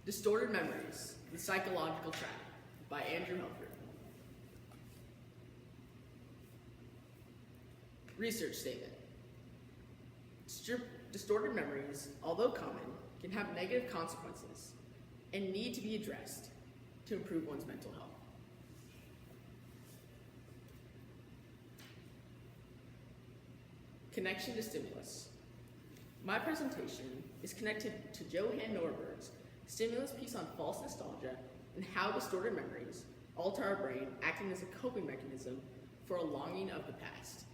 Distorted Memories, The Psychological Trap by Andrew Helfert. Research statement. Distorted memories, although common, can have negative consequences and need to be addressed to improve one's mental health. Connection to stimulus. My presentation is connected to Johann Norberg's stimulus piece on false nostalgia and how distorted memories alter our brain, acting as a coping mechanism for a longing of the past.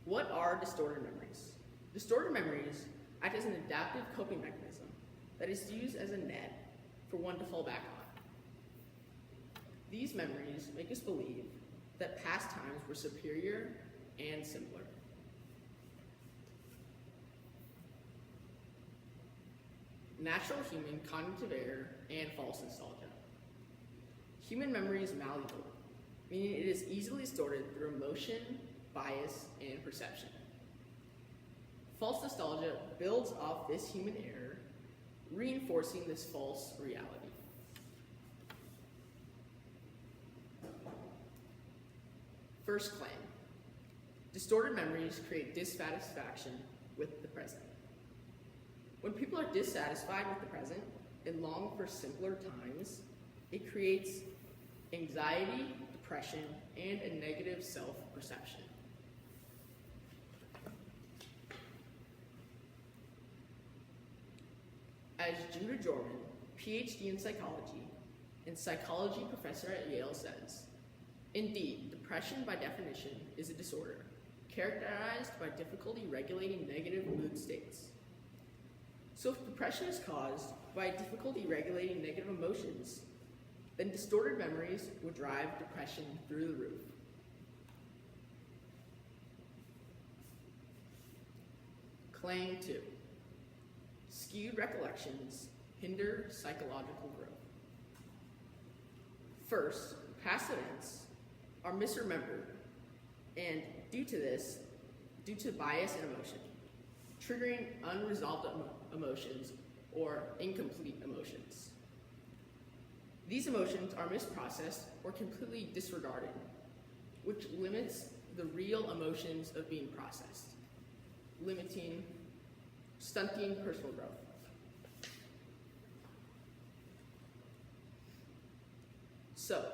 What are distorted memories? Distorted memories act as an adaptive coping mechanism that is used as a net for one to fall back on. These memories make us believe that past times were superior and simpler. Natural human cognitive error and false nostalgia. Human memory is malleable, meaning it is easily distorted through emotion, bias, and perception. False nostalgia builds off this human error, reinforcing this false reality. First claim. Distorted memories create dissatisfaction with the present. When people are dissatisfied with the present and long for simpler times, it creates anxiety, depression, and a negative self-perception. As Judah Jordan, PhD in psychology and psychology professor at Yale says, indeed, depression by definition is a disorder characterized by difficulty regulating negative mood states. So if depression is caused by difficulty regulating negative emotions, then distorted memories would drive depression through the roof. Claim 2. Skewed recollections hinder psychological growth. First, past events are misremembered, and due to bias and emotion, triggering unresolved emotions or incomplete emotions. These emotions are misprocessed or completely disregarded, which limits the real emotions of being processed, stunting personal growth. So,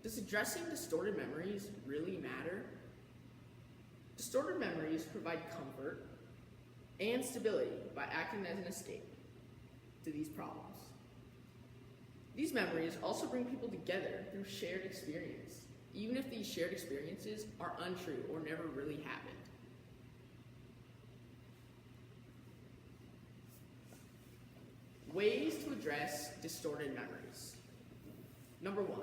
does addressing distorted memories really matter? Distorted memories provide comfort and stability by acting as an escape to these problems. These memories also bring people together through shared experience, even if these shared experiences are untrue or never really happened. Ways to address distorted memories. Number 1,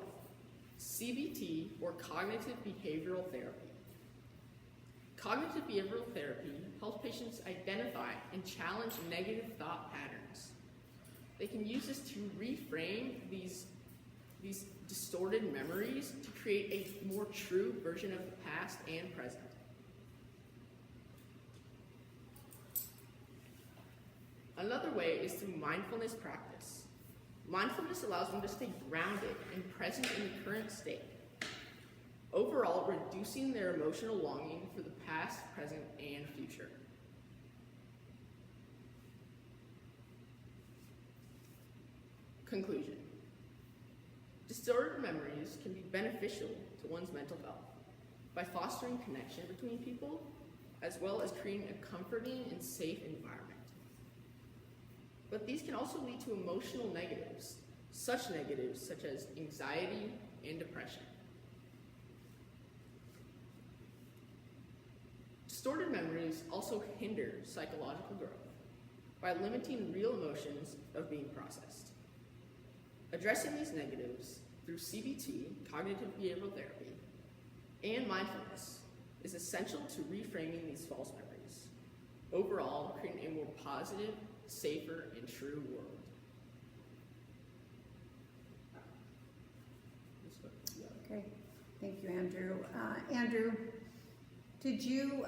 CBT or cognitive behavioral therapy. Cognitive behavioral therapy helps patients identify and challenge negative thought patterns. They can use this to reframe these distorted memories to create a more true version of the past and present. Another way is through mindfulness practice. Mindfulness allows them to stay grounded and present in the current state, overall reducing their emotional longing for the past, present, and future. Conclusion. Distorted memories can be beneficial to one's mental health by fostering connection between people, as well as creating a comforting and safe environment. But these can also lead to emotional negatives such as anxiety and depression. Distorted memories also hinder psychological growth by limiting real emotions of being processed. Addressing these negatives through CBT, cognitive behavioral therapy, and mindfulness is essential to reframing these false memories, overall creating a more positive, safer, and true world. Okay, thank you, Andrew. Andrew, did you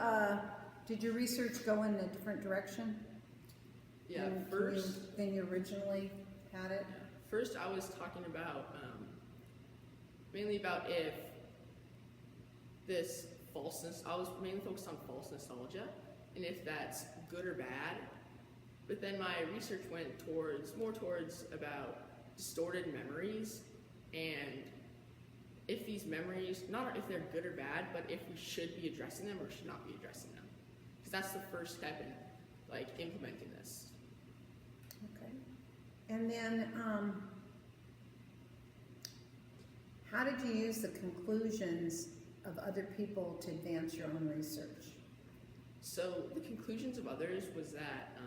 did your research go in a different direction? Yeah, Than you originally had it? Yeah. First, I was talking about mainly about if this falseness. I was mainly focused on false nostalgia, and if that's good or bad. But then my research went more towards about distorted memories, and if these memories, not if they're good or bad, but if we should be addressing them or should not be addressing them, because that's the first step in like implementing this. Okay. And then, how did you use the conclusions of other people to advance your own research? So the conclusions of others was that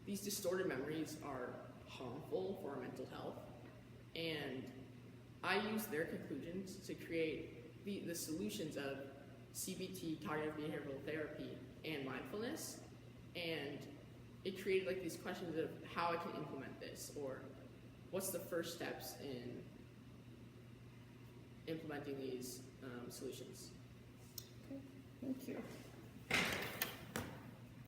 these distorted memories are harmful for our mental health, and I used their conclusions to create the solutions of CBT, cognitive behavioral therapy, and mindfulness, and it created like these questions of how I can implement this, or what's the first steps in implementing these solutions. Okay, thank you.